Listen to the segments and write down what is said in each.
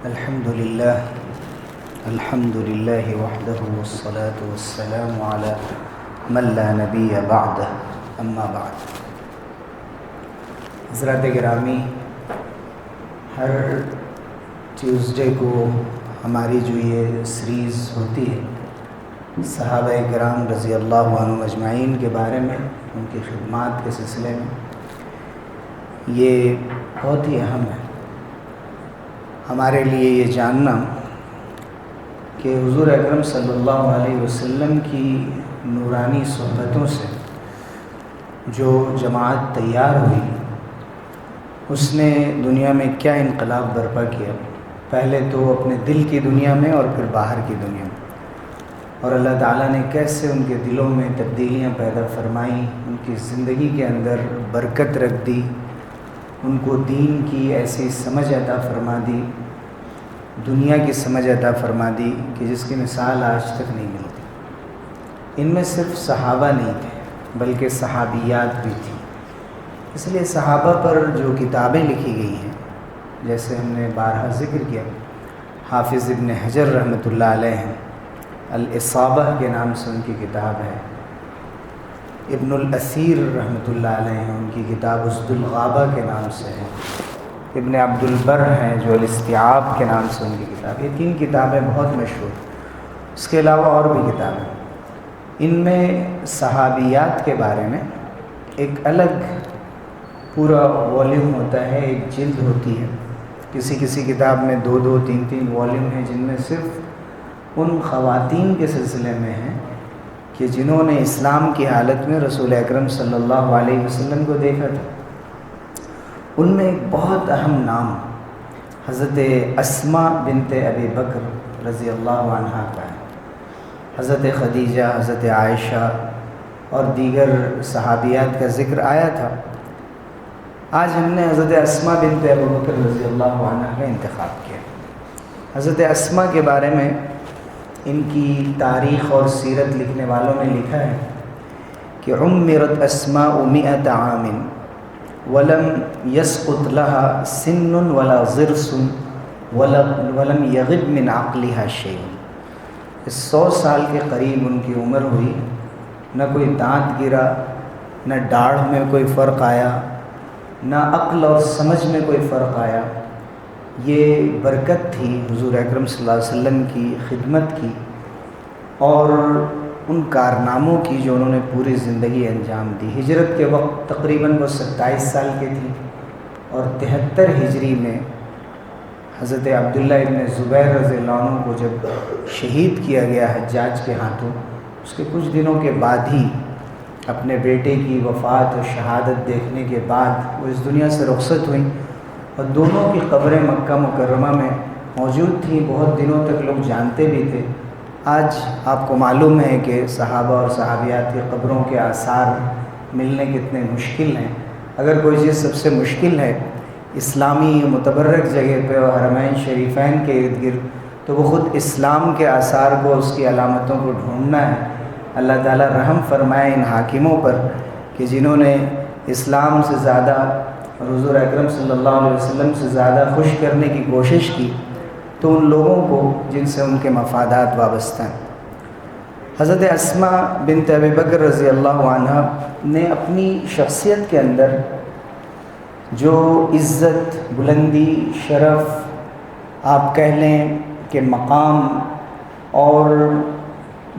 الحمد لله وحده والصلاة والسلام على من لا نبی بعده اما بعد۔ حضرات گرامی، ہر ٹیوزڈے کو ہماری جو یہ سیریز ہوتی ہے صحابہ کرام رضی اللہ عنہم اجمعین کے بارے میں، ان کی خدمات کے سلسلے میں، یہ بہت ہی اہم ہے ہمارے لیے یہ جاننا کہ حضور اکرم صلی اللہ علیہ وسلم کی نورانی صحبتوں سے جو جماعت تیار ہوئی، اس نے دنیا میں کیا انقلاب برپا کیا، پہلے تو اپنے دل کی دنیا میں اور پھر باہر کی دنیا میں، اور اللہ تعالیٰ نے کیسے ان کے دلوں میں تبدیلیاں پیدا فرمائیں، ان کی زندگی کے اندر برکت رکھ دی، ان کو دین کی ایسی سمجھ عطا فرما دی، دنیا کی سمجھ عطا فرما دی کہ جس کی مثال آج تک نہیں ملتی۔ ان میں صرف صحابہ نہیں تھے بلکہ صحابیات بھی تھیں، اس لیے صحابہ پر جو کتابیں لکھی گئی ہیں، جیسے ہم نے بارہا ذکر کیا، حافظ ابن حجر رحمۃ اللہ علیہ الاصابہ کے نام سے ان کی کتاب ہے، ابن الاثیر رحمۃ اللہ علیہ ان کی کتاب اسد الغابہ کے نام سے ہے، ابن عبد البر ہیں جو الاستیعاب کے نام سے ان کی کتاب، یہ 3 کتابیں بہت مشہور، اس کے علاوہ اور بھی کتابیں، ان میں صحابیات کے بارے میں ایک الگ پورا والیوم ہوتا ہے، ایک جلد ہوتی ہے، کسی کتاب میں 2 3 والیوم ہیں جن میں صرف ان خواتین کے سلسلے میں ہیں کہ جنہوں نے اسلام کی حالت میں رسول اکرم صلی اللہ علیہ وسلم کو دیکھا تھا۔ ان میں ایک بہت اہم نام حضرت اسماء بنت ابی بکر رضی اللہ عنہا کا ہے۔ حضرت خدیجہ، حضرت عائشہ اور دیگر صحابیات کا ذکر آیا تھا، آج ہم نے حضرت اسماء بنت ابی بکر رضی اللہ عنہا کا انتخاب کیا۔ حضرت اسماء کے بارے میں ان کی تاریخ اور سیرت لکھنے والوں نے لکھا ہے کہ عمرت اسماء 100 عام ولم يسقط لها سن ولا ضرس ولم يغب من عقلها شيء۔ 100 سال کے قریب ان کی عمر ہوئی، نہ کوئی دانت گرا، نہ داڑھ میں کوئی فرق آیا، نہ عقل اور سمجھ میں کوئی فرق آیا۔ یہ برکت تھی حضور اکرم صلی اللہ علیہ وسلم کی خدمت کی اور ان کارناموں کی جو انہوں نے پوری زندگی انجام دی۔ ہجرت کے وقت تقریباً وہ 27 سال کے تھی، اور 73 ہجری میں حضرت عبداللہ ابن زبیر رضی اللہ عنہ کو جب شہید کیا گیا حجاج کے ہاتھوں، اس کے کچھ دنوں کے بعد ہی اپنے بیٹے کی وفات اور شہادت دیکھنے کے بعد وہ اس دنیا سے رخصت ہوئیں، اور دونوں کی قبریں مکہ مکرمہ میں موجود تھیں، بہت دنوں تک لوگ جانتے بھی تھے۔ آج آپ کو معلوم ہے کہ صحابہ اور صحابیات کی قبروں کے آثار ملنے کتنے مشکل ہیں۔ اگر کوئی چیز سب سے مشکل ہے اسلامی متبرک جگہ پہ اور حرمین شریفین کے ارد گرد، تو وہ خود اسلام کے آثار کو، اس کی علامتوں کو ڈھونڈنا ہے۔ اللہ تعالیٰ رحم فرمائے ان حاکموں پر کہ جنہوں نے اسلام سے زیادہ اور حضور اکرم صلی اللہ علیہ وسلم سے زیادہ خوش کرنے کی کوشش کی، تو ان لوگوں کو جن سے ان کے مفادات وابستہ ہیں۔ حضرت اسماء بنت ابی بکر رضی اللہ عنہ نے اپنی شخصیت کے اندر جو عزت، بلندی، شرف، آپ کہہ لیں کہ مقام، اور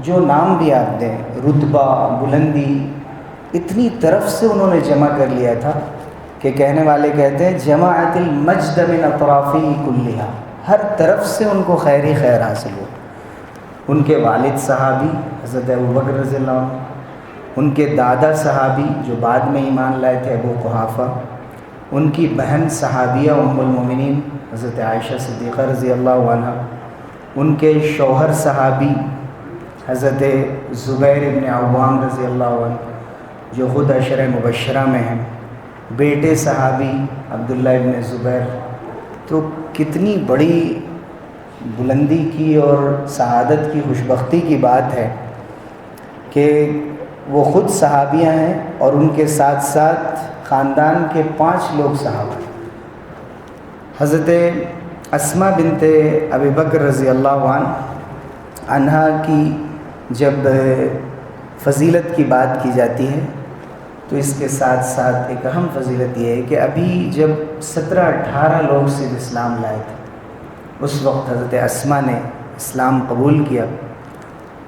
جو نام بھی آپ دیں، رتبہ، بلندی، اتنی طرف سے انہوں نے جمع کر لیا تھا کہ کہنے والے کہتے ہیں جماعت المجد من اطرافی کلھا، ہر طرف سے ان کو خیر ہی خیر حاصل ہو۔ ان کے والد صحابی حضرت ابوبکر رضی اللہ عنہ، ان کے دادا صحابی جو بعد میں ایمان لائے تھے ابو قحافہ، ان کی بہن صحابیہ ام المومنین حضرت عائشہ صدیقہ رضی اللہ عنہ، ان کے شوہر صحابی حضرت زبیر ابن عوام رضی اللہ عنہ جو خود عشرہ مبشرہ میں ہیں، بیٹے صحابی عبداللہ ابن زبیر۔ تو کتنی بڑی بلندی کی اور سعادت کی، خوشبختی کی بات ہے کہ وہ خود صحابیہ ہیں اور ان کے ساتھ ساتھ خاندان کے 5 لوگ صحابہ ہیں۔ حضرت اسما بنت ابی بکر رضی اللہ عنہا کی جب فضیلت کی بات کی جاتی ہے تو اس کے ساتھ ساتھ ایک اہم فضیلت یہ ہے کہ ابھی جب 17-18 لوگ صرف اسلام لائے تھے، اس وقت حضرت اسما نے اسلام قبول کیا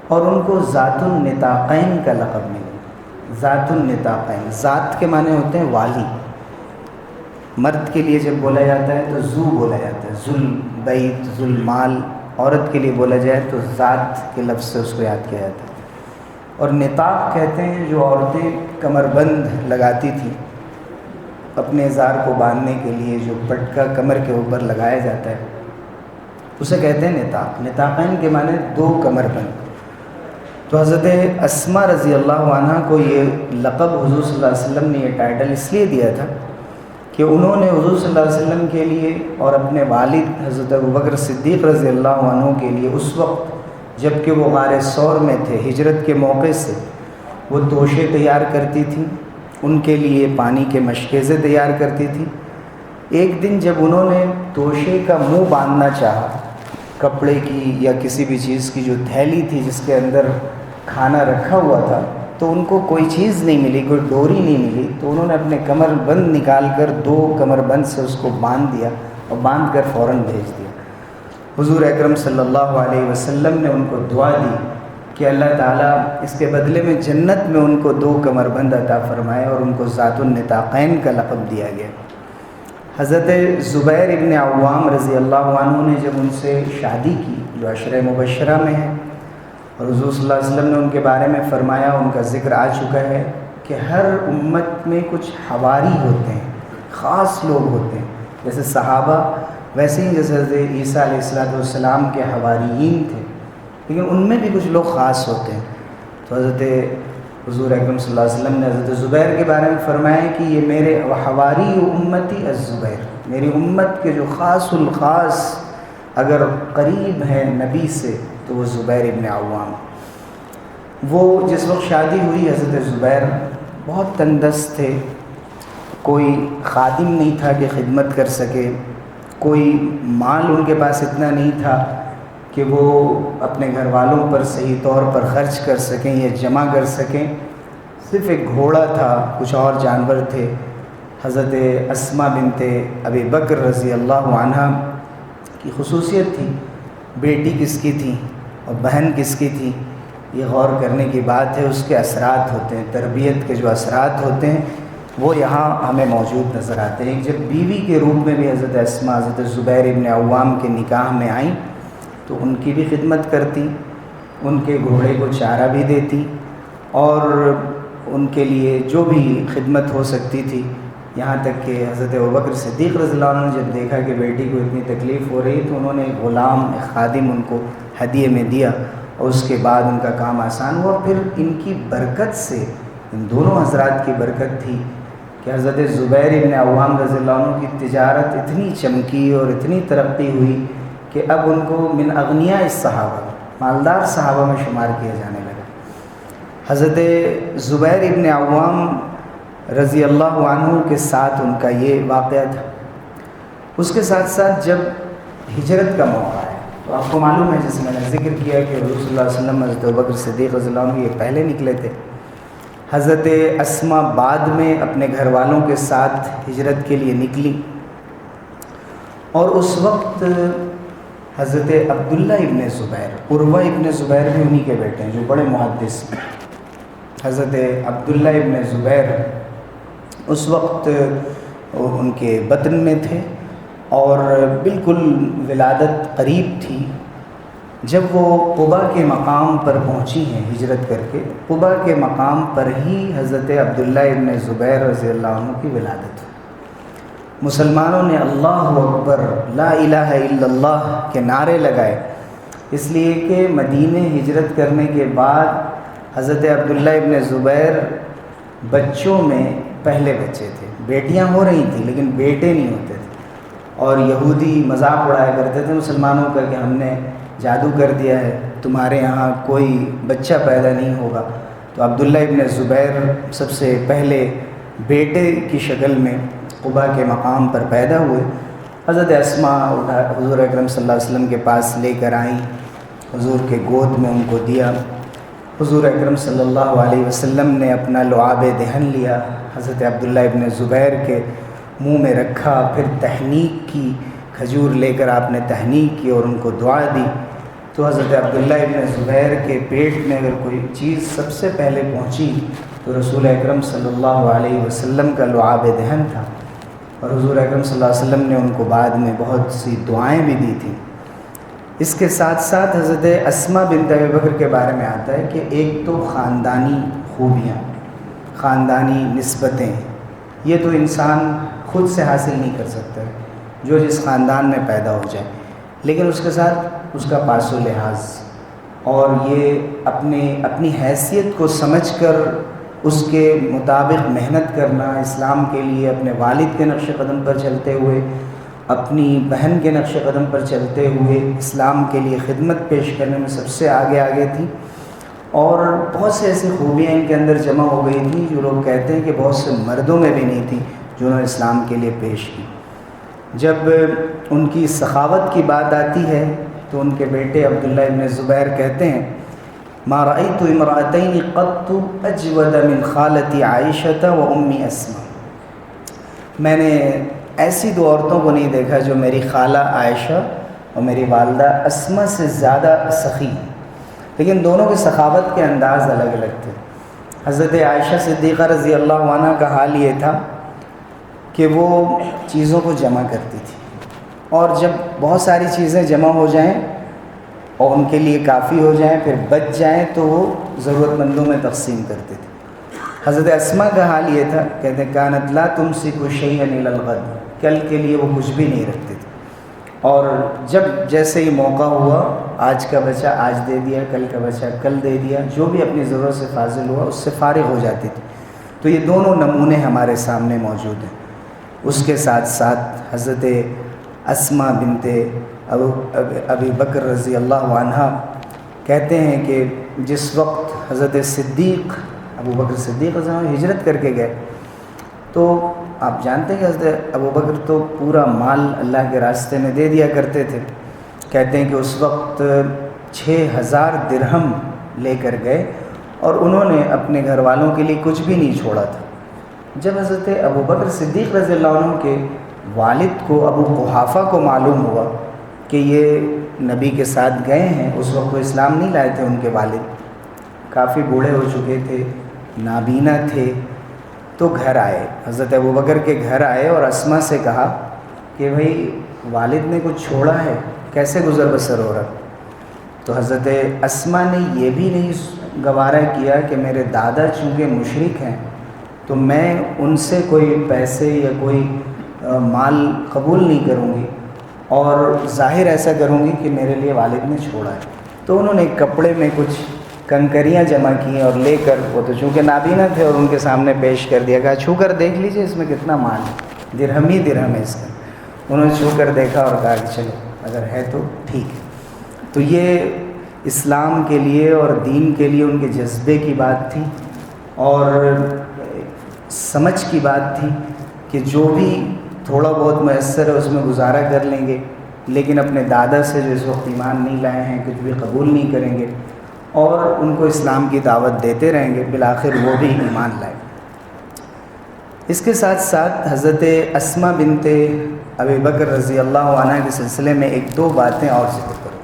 اور ان کو ذات النطاقین کا لقب ملا۔ ذات النطاقین، ذات کے معنی ہوتے ہیں والی۔ مرد کے لیے جب بولا جاتا ہے تو ذو بولا جاتا ہے، ذو البیت، ذو المال۔ عورت کے لیے بولا جائے تو ذات کے لفظ سے اس کو یاد کیا جاتا ہے۔ اور نطاق کہتے ہیں جو عورتیں کمر بند لگاتی تھیں اپنے ازار کو باندھنے کے لیے، جو پٹکا کمر کے اوپر لگایا جاتا ہے اسے کہتے ہیں نطاق۔ نطاقین کے معنی 2 کمر بند۔ تو حضرت اسما رضی اللہ عنہ کو یہ لقب حضور صلی اللہ علیہ وسلم نے یہ ٹائٹل اس لیے دیا تھا کہ انہوں نے حضور صلی اللہ علیہ وسلم کے لیے اور اپنے والد حضرت ابوبکر صدیق رضی اللہ عنہ کے لیے اس وقت جب کہ وہ غار ثور میں تھے، ہجرت کے موقع سے وہ توشے تیار کرتی تھیں، ان کے لیے پانی کے مشکیزیں تیار کرتی تھیں۔ ایک دن جب انہوں نے توشے کا منہ باندھنا چاہا، کپڑے کی یا کسی بھی چیز کی جو تھیلی تھی جس کے اندر کھانا رکھا ہوا تھا، تو ان کو کوئی چیز نہیں ملی، کوئی ڈوری نہیں ملی، تو انہوں نے اپنے کمر بند نکال کر 2 کمر بند سے اس کو باندھ دیا اور باندھ کر فوراً بھیج دیا۔ حضور اکرم صلی اللہ علیہ وسلم نے ان کو دعا دی کہ اللہ تعالیٰ اس کے بدلے میں جنت میں ان کو 2 کمر بند عطا فرمائے، اور ان کو ذات النطاقین کا لقب دیا گیا۔ حضرت زبیر ابن عوام رضی اللہ عنہ نے جب ان سے شادی کی، جو عشرہ مبشرہ میں ہے، اور حضور صلی اللہ علیہ وسلم نے ان کے بارے میں فرمایا، ان کا ذکر آ چکا ہے کہ ہر امت میں کچھ حواری ہوتے ہیں، خاص لوگ ہوتے ہیں، جیسے صحابہ ویسے ہی جیسے حضرت عیسیٰ علیہ السلام کے حواریین تھے، لیکن ان میں بھی کچھ لوگ خاص ہوتے ہیں۔ تو حضرت حضور اکرم صلی اللہ علیہ وسلم نے حضرت زبیر کے بارے میں فرمایا کہ یہ میرے حواری امتی الزبیر، میری امت کے جو خاص الخاص اگر قریب ہیں نبی سے تو وہ زبیر ابن عوام۔ وہ جس وقت شادی ہوئی حضرت زبیر بہت تندرست تھے، کوئی خادم نہیں تھا کہ خدمت کر سکے، کوئی مال ان کے پاس اتنا نہیں تھا کہ وہ اپنے گھر والوں پر صحیح طور پر خرچ کر سکیں یا جمع کر سکیں۔ صرف ایک گھوڑا تھا، کچھ اور جانور تھے۔ حضرت اسما بنت ابی بکر رضی اللہ عنہ کی خصوصیت تھی، بیٹی کس کی تھی اور بہن کس کی تھی، یہ غور کرنے کی بات ہے۔ اس کے اثرات ہوتے ہیں، تربیت کے جو اثرات ہوتے ہیں وہ یہاں ہمیں موجود نظر آتے ہیں۔ جب بیوی کے روپ میں بھی حضرت اسما حضرت زبیر ابن عوام کے نکاح میں آئیں تو ان کی بھی خدمت کرتی، ان کے گھوڑے کو چارہ بھی دیتی، اور ان کے لیے جو بھی خدمت ہو سکتی تھی، یہاں تک کہ حضرت ابوبکر صدیق رضی اللہ عنہ نے جب دیکھا کہ بیٹی کو اتنی تکلیف ہو رہی تو انہوں نے ایک غلام، ایک خادم ان کو ہدیے میں دیا، اور اس کے بعد ان کا کام آسان ہوا۔ پھر ان کی برکت سے، ان دونوں حضرات کی برکت تھی کہ حضرت زبیر ابن عوام رضی اللہ عنہ کی تجارت اتنی چمکی اور اتنی ترقی ہوئی کہ اب ان کو من اغنیاء الصحابہ، مالدار صحابہ میں شمار کیا جانے لگا۔ حضرت زبیر ابن عوام رضی اللہ عنہ کے ساتھ ان کا یہ واقعہ تھا۔ اس کے ساتھ ساتھ جب ہجرت کا موقع ہے تو آپ کو معلوم ہے، جیسے میں نے ذکر کیا کہ حضور صلی اللہ علیہ وسلم حضرت ابوبکر صدیق رضی اللہ عنہ یہ پہلے نکلے تھے۔ حضرت اسما بعد میں اپنے گھر والوں کے ساتھ ہجرت کے لیے نکلی، اور اس وقت حضرت عبداللہ ابن زبیر، عروہ ابن زبیر بھی انہی کے بیٹے ہیں جو بڑے محدث ہیں۔ حضرت عبداللہ ابن زبیر اس وقت ان کے بطن میں تھے اور بالکل ولادت قریب تھی۔ جب وہ قبا کے مقام پر پہنچی ہیں ہجرت کر کے، قبا کے مقام پر ہی حضرت عبداللہ ابن زبیر رضی اللہ عنہ کی ولادت ہوئی۔ مسلمانوں نے اللہ اکبر، لا الہ الا اللہ کے نعرے لگائے، اس لیے کہ مدینے ہجرت کرنے کے بعد حضرت عبداللہ ابن زبیر بچوں میں پہلے بچے تھے۔ بیٹیاں ہو رہی تھیں لیکن بیٹے نہیں ہوتے تھے، اور یہودی مذاق اڑایا کرتے تھے مسلمانوں کا کہ ہم نے جادو کر دیا ہے، تمہارے یہاں کوئی بچہ پیدا نہیں ہوگا۔ تو عبداللہ ابن زبیر سب سے پہلے بیٹے کی شکل میں قبا کے مقام پر پیدا ہوئے، حضرت اسما حضور اکرم صلی اللہ علیہ وسلم کے پاس لے کر آئیں، حضور کے گود میں ان کو دیا۔ حضور اکرم صلی اللہ علیہ وسلم نے اپنا لعاب دہن لیا، حضرت عبداللہ ابن زبیر کے منہ میں رکھا، پھر تہنیک کی، کھجور لے کر آپ نے تہنیک کی اور ان کو دعا دی۔ تو حضرت عبداللہ ابن زبیر کے پیٹ میں اگر کوئی چیز سب سے پہلے پہنچی تو رسول اکرم صلی اللہ علیہ وسلم کا لعاب دہن تھا، اور حضور اکرم صلی اللہ علیہ وسلم نے ان کو بعد میں بہت سی دعائیں بھی دی تھیں۔ اس کے ساتھ ساتھ حضرت اسما بنت ابی بکر کے بارے میں آتا ہے کہ ایک تو خاندانی خوبیاں، خاندانی نسبتیں، یہ تو انسان خود سے حاصل نہیں کر سکتا ہے، جو جس خاندان میں پیدا ہو جائے، لیکن اس کے ساتھ اس کا پاس و لحاظ اور یہ اپنی حیثیت کو سمجھ کر اس کے مطابق محنت کرنا، اسلام کے لیے اپنے والد کے نقش قدم پر چلتے ہوئے، اپنی بہن کے نقش قدم پر چلتے ہوئے اسلام کے لیے خدمت پیش کرنے میں سب سے آگے تھی، اور بہت سے ایسی خوبیاں ان کے اندر جمع ہو گئی تھیں جو لوگ کہتے ہیں کہ بہت سے مردوں میں بھی نہیں تھیں جو انہوں نے اسلام کے لیے پیش کی۔ جب ان کی سخاوت کی بات آتی ہے تو ان کے بیٹے عبداللہ ابن زبیر کہتے ہیں ما رأيت امرأتين قط اجود من خالتي عائشة و امی اسما، میں نے ایسی دو عورتوں کو نہیں دیکھا جو میری خالہ عائشہ اور میری والدہ اسما سے زیادہ سخی ہیں، لیکن دونوں کے سخاوت کے انداز الگ الگ تھے۔ حضرت عائشہ صدیقہ رضی اللہ عنہ کا حال یہ تھا کہ وہ چیزوں کو جمع کرتی تھی، اور جب بہت ساری چیزیں جمع ہو جائیں اور ان کے لیے کافی ہو جائیں، پھر بچ جائیں تو وہ ضرورت مندوں میں تقسیم کرتے تھے۔ حضرت اسما کا حال یہ تھا، کہتے ہیں کانت لا تمسک شیئا الی الغد، کل کے لیے وہ کچھ بھی نہیں رکھتے تھے، اور جب جیسے ہی موقع ہوا، آج کا بچہ آج دے دیا، کل کا بچہ کل دے دیا، جو بھی اپنی ضرورت سے فاضل ہوا اس سے فارغ ہو جاتی تھی۔ تو یہ دونوں نمونے ہمارے سامنے موجود ہیں۔ اس کے ساتھ ساتھ حضرت اسما بنت ابی بکر رضی اللہ عنہ کہتے ہیں کہ جس وقت حضرت صدیق ابو بکر صدیق رضی اللہ عنہ ہجرت کر کے گئے، تو آپ جانتے ہیں کہ حضرت ابو بکر تو پورا مال اللہ کے راستے میں دے دیا کرتے تھے۔ کہتے ہیں کہ اس وقت 6000 درہم لے کر گئے اور انہوں نے اپنے گھر والوں کے لیے کچھ بھی نہیں چھوڑا تھا۔ جب حضرت ابو بکر صدیق رضی اللہ عنہ کے والد کو ابو قحافہ کو معلوم ہوا کہ یہ نبی کے ساتھ گئے ہیں، اس وقت وہ اسلام نہیں لائے تھے، ان کے والد کافی بوڑھے ہو چکے تھے، نابینا تھے، تو گھر آئے، حضرت ابو بکر کے گھر آئے اور اسما سے کہا کہ بھئی والد نے کچھ چھوڑا ہے، کیسے گزر بسر ہو رہا؟ تو حضرت اسما نے یہ بھی نہیں گوارا کیا کہ میرے دادا چونکہ مشرک ہیں تو میں ان سے کوئی پیسے یا کوئی مال قبول نہیں کروں گی، اور ظاہر ایسا کروں گی کہ میرے لیے والد نے چھوڑا ہے۔ تو انہوں نے کپڑے میں کچھ کنکریاں جمع کی اور لے کر، وہ تو چونکہ نابینا تھے، اور ان کے سامنے پیش کر دیا، کہا چھو کر دیکھ لیجئے اس میں کتنا مال ہے، درہم ہی درہم ہے اس کا۔ انہوں نے چھو کر دیکھا اور کہا کہ چلو اگر ہے تو ٹھیک ہے۔ تو یہ اسلام کے لیے اور دین کے لیے ان کے جذبے کی بات تھی، اور سمجھ کی بات تھی کہ جو بھی تھوڑا بہت میسر ہے اس میں گزارا کر لیں گے، لیکن اپنے دادا سے جو اس وقت ایمان نہیں لائے ہیں کچھ بھی قبول نہیں کریں گے، اور ان کو اسلام کی دعوت دیتے رہیں گے، بالآخر وہ بھی ایمان لائے۔ اس کے ساتھ ساتھ حضرت اسما بنت ابی بکر رضی اللہ عنہ کے سلسلے میں ایک دو باتیں اور ذکر کروں۔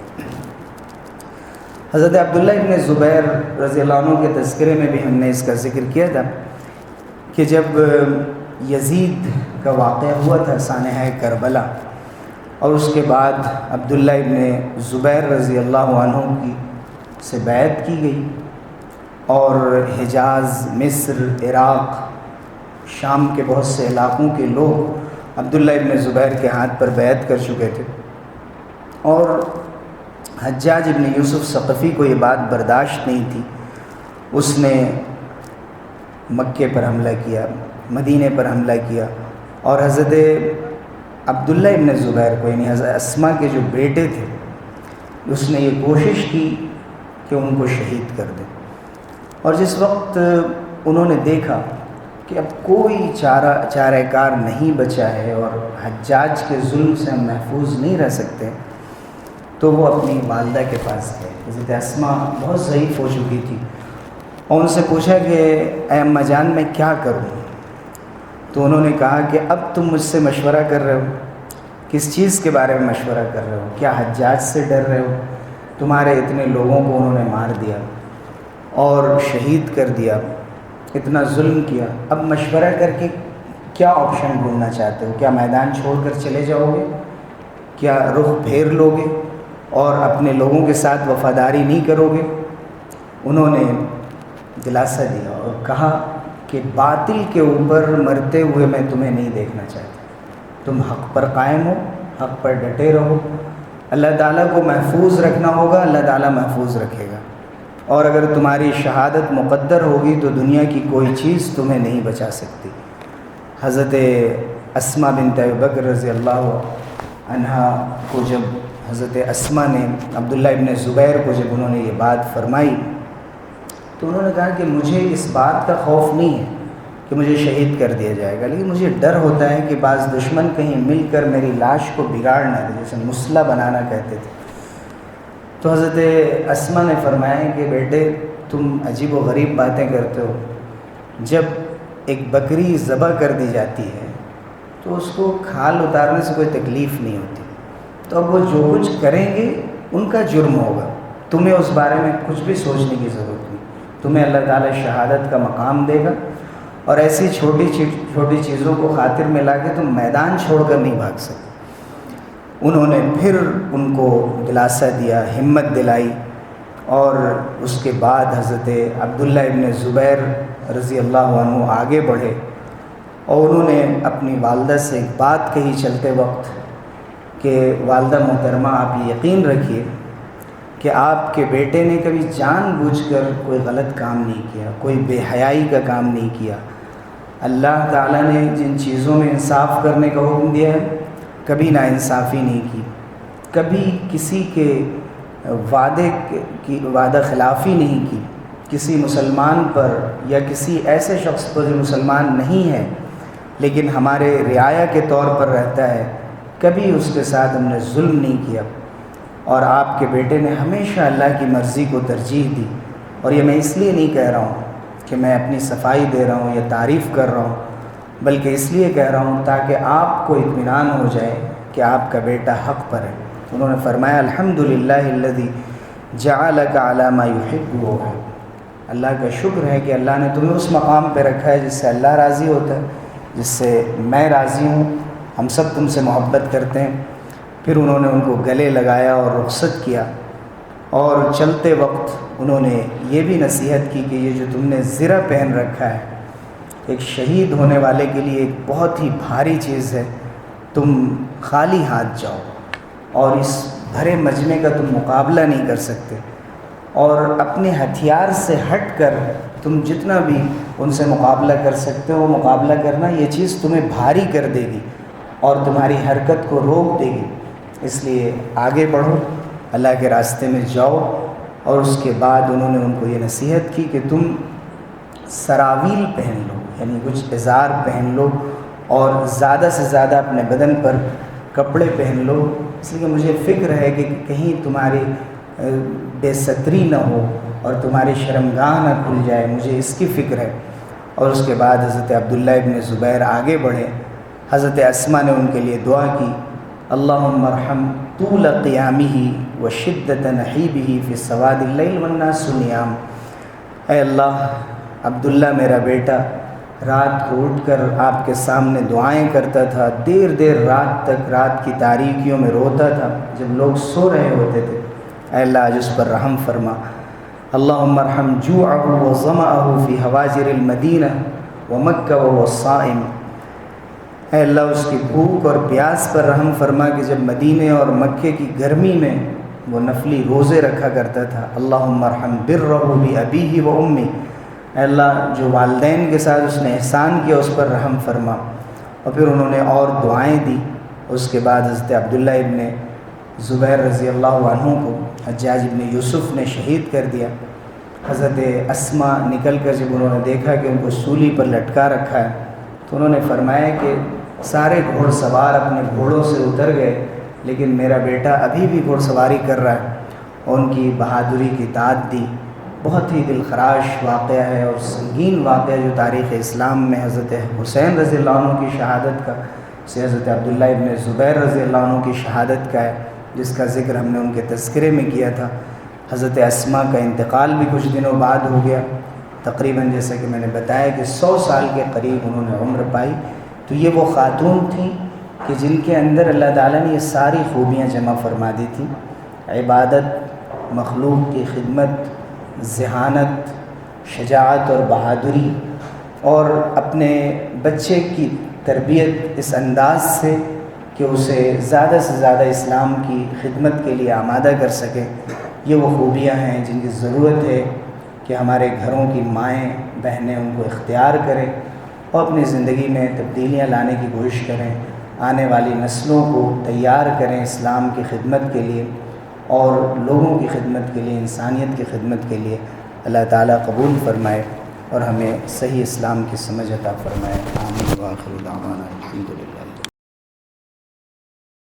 حضرت عبداللہ ابن زبیر رضی اللہ عنہ کے تذکرے میں بھی ہم نے اس کا ذکر کیا تھا کہ جب یزید کا واقعہ ہوا تھا سانحہ کربلا، اور اس کے بعد عبداللہ ابن زبیر رضی اللہ عنہ کی سے بیعت کی گئی، اور حجاز، مصر، عراق، شام کے بہت سے علاقوں کے لوگ عبداللہ ابن زبیر کے ہاتھ پر بیعت کر چکے تھے، اور حجاج ابن یوسف ثقفی کو یہ بات برداشت نہیں تھی، اس نے مکے پر حملہ کیا، مدینے پر حملہ کیا، اور حضرت عبداللہ ابن زبیر کو، یعنی حضرت اسما کے جو بیٹے تھے، اس نے یہ کوشش کی کہ ان کو شہید کر دیں۔ اور جس وقت انہوں نے دیکھا کہ اب کوئی چارہ کار نہیں بچا ہے اور حجاج کے ظلم سے ہم محفوظ نہیں رہ سکتے، تو وہ اپنی والدہ کے پاس گئے۔ حضرت اسما بہت ضعیف ہو چکی تھی اور ان سے پوچھا کہ اے اماں جان میں کیا کروں؟ تو انہوں نے کہا کہ اب تم مجھ سے مشورہ کر رہے ہو، کس چیز کے بارے میں مشورہ کر رہے ہو؟ کیا حجاج سے ڈر رہے ہو؟ تمہارے اتنے لوگوں کو انہوں نے مار دیا اور شہید کر دیا، اتنا ظلم کیا، اب مشورہ کر کے کیا آپشن ڈھونڈنا چاہتے ہو؟ کیا میدان چھوڑ کر چلے جاؤ گے؟ کیا رخ پھیر لو گے اور اپنے لوگوں کے ساتھ وفاداری نہیں کرو گے؟ انہوں نے دلاسا دیا اور کہا کہ باطل کے اوپر مرتے ہوئے میں تمہیں نہیں دیکھنا چاہتا، تم حق پر قائم ہو، حق پر ڈٹے رہو، اللہ تعالیٰ کو محفوظ رکھنا ہوگا، اللہ تعالیٰ محفوظ رکھے گا، اور اگر تمہاری شہادت مقدر ہوگی تو دنیا کی کوئی چیز تمہیں نہیں بچا سکتی۔ حضرت اسما بنت ابی بکر رضی اللہ عنہا کو جب حضرت اسما نے عبداللہ ابن زبیر کو جب انہوں نے یہ بات فرمائی تو انہوں نے کہا کہ مجھے اس بات کا خوف نہیں ہے کہ مجھے شہید کر دیا جائے گا، لیکن مجھے ڈر ہوتا ہے کہ بعض دشمن کہیں مل کر میری لاش کو بگاڑ نہ دے، جیسے مسلح بنانا کہتے تھے۔ تو حضرت اسما نے فرمایا کہ بیٹے تم عجیب و غریب باتیں کرتے ہو، جب ایک بکری ذبح کر دی جاتی ہے تو اس کو کھال اتارنے سے کوئی تکلیف نہیں ہوتی، تو اب وہ جو کچھ کریں گے ان کا جرم ہوگا، تمہیں اس بارے میں کچھ بھی سوچنے کی ضرورت نہیں، تمہیں اللہ تعالیٰ شہادت کا مقام دے گا، اور ایسی چھوٹی چیزوں کو خاطر میں لا کے تم میدان چھوڑ کر نہیں بھاگ سکتے۔ انہوں نے پھر ان کو دلاسا دیا، ہمت دلائی، اور اس کے بعد حضرت عبداللہ ابن زبیر رضی اللہ عنہ آگے بڑھے اور انہوں نے اپنی والدہ سے ایک بات کہی چلتے وقت کہ والدہ محترمہ آپ یہ یقین رکھیے کہ آپ کے بیٹے نے کبھی جان بوجھ کر کوئی غلط کام نہیں کیا، کوئی بے حیائی کا کام نہیں کیا۔ اللہ تعالیٰ نے جن چیزوں میں انصاف کرنے کا حکم دیا ہے کبھی ناانصافی نہیں کی، کبھی کسی کے وعدہ خلافی نہیں کی، کسی مسلمان پر یا کسی ایسے شخص پر جو مسلمان نہیں ہے لیکن ہمارے رعایا کے طور پر رہتا ہے، کبھی اس کے ساتھ ہم نے ظلم نہیں کیا، اور آپ کے بیٹے نے ہمیشہ اللہ کی مرضی کو ترجیح دی۔ اور یہ میں اس لیے نہیں کہہ رہا ہوں کہ میں اپنی صفائی دے رہا ہوں یا تعریف کر رہا ہوں، بلکہ اس لیے کہہ رہا ہوں تاکہ آپ کو اطمینان ہو جائے کہ آپ کا بیٹا حق پر ہے۔ انہوں نے فرمایا الحمدللہ الذی جعلک علی ما یحب و یحب، اللہ کا شکر ہے کہ اللہ نے تمہیں اس مقام پہ رکھا ہے جس سے اللہ راضی ہوتا ہے، جس سے میں راضی ہوں، ہم سب تم سے محبت کرتے ہیں۔ پھر انہوں نے ان کو گلے لگایا اور رخصت کیا، اور چلتے وقت انہوں نے یہ بھی نصیحت کی کہ یہ جو تم نے زرہ پہن رکھا ہے ایک شہید ہونے والے کے لیے ایک بہت ہی بھاری چیز ہے، تم خالی ہاتھ جاؤ اور اس بھرے مجمع کا تم مقابلہ نہیں کر سکتے، اور اپنے ہتھیار سے ہٹ کر تم جتنا بھی ان سے مقابلہ کر سکتے ہو مقابلہ کرنا، یہ چیز تمہیں بھاری کر دے گی اور تمہاری حرکت کو روک دے گی، اس لیے آگے بڑھو، اللہ کے راستے میں جاؤ۔ اور اس کے بعد انہوں نے ان کو یہ نصیحت کی کہ تم سراویل پہن لو، یعنی کچھ ازار پہن لو، اور زیادہ سے زیادہ اپنے بدن پر کپڑے پہن لو، اس لیے کہ مجھے فکر ہے کہ کہیں تمہاری بے ستری نہ ہو اور تمہاری شرمگاہ نہ کھل جائے، مجھے اس کی فکر ہے۔ اور اس کے بعد حضرت عبداللہ ابن زبیر آگے بڑھے، حضرت اسما نے ان کے لیے دعا کی، اللہم ارحم طول قیامہ وشدت نحیبہ فی سواد اللیل والناس نیام، اے اللہ عبداللہ میرا بیٹا رات کو اٹھ کر آپ کے سامنے دعائیں کرتا تھا، دیر دیر رات تک رات کی تاریکیوں میں روتا تھا جب لوگ سو رہے ہوتے تھے، اے اللہ آج اس پر رحم فرما۔ اللہم ارحم جوعہ وظمأہ فی حواجر المدینہ ومکہ وهو صائم، اے اللہ اس کی بھوک اور پیاس پر رحم فرما کہ جب مدینے اور مکے کی گرمی میں وہ نفلی روزے رکھا کرتا تھا۔ اللہم ارحم برہ بابیہ و امی، اے اللہ جو والدین کے ساتھ اس نے احسان کیا اس پر رحم فرما۔ اور پھر انہوں نے اور دعائیں دی۔ اس کے بعد حضرت عبداللہ ابن زبیر رضی اللہ عنہ کو حجاج ابن یوسف نے شہید کر دیا۔ حضرت اسما نکل کر جب انہوں نے دیکھا کہ ان کو سولی پر لٹکا رکھا ہے تو انہوں نے فرمایا کہ سارے گھوڑ سوار اپنے گھوڑوں سے اتر گئے، لیکن میرا بیٹا ابھی بھی گھوڑ سواری کر رہا ہے، اور ان کی بہادری کی داد دی۔ بہت ہی دلخراش واقعہ ہے اور سنگین واقعہ جو تاریخ اسلام میں حضرت حسین رضی اللہ عنہ کی شہادت کا، سے حضرت عبداللہ ابن زبیر رضی اللہ عنہ کی شہادت کا ہے، جس کا ذکر ہم نے ان کے تذکرے میں کیا تھا۔ حضرت اسما کا انتقال بھی کچھ دنوں بعد ہو گیا، تقریباً جیسا کہ میں نے بتایا کہ 100 سال کے قریب انہوں نے عمر پائی۔ تو یہ وہ خاتون تھیں کہ جن کے اندر اللہ تعالیٰ نے یہ ساری خوبیاں جمع فرما دی تھیں: عبادت، مخلوق کی خدمت، ذہانت، شجاعت اور بہادری، اور اپنے بچے کی تربیت اس انداز سے کہ اسے زیادہ سے زیادہ اسلام کی خدمت کے لیے آمادہ کر سکے۔ یہ وہ خوبیاں ہیں جن کی ضرورت ہے کہ ہمارے گھروں کی مائیں بہنیں ان کو اختیار کریں اور اپنی زندگی میں تبدیلیاں لانے کی کوشش کریں، آنے والی نسلوں کو تیار کریں اسلام کی خدمت کے لیے اور لوگوں کی خدمت کے لیے، انسانیت کی خدمت کے لیے۔ اللہ تعالیٰ قبول فرمائے اور ہمیں صحیح اسلام کی سمجھ عطا فرمائے۔ آمین وآخر دعوانا الحمدللہ۔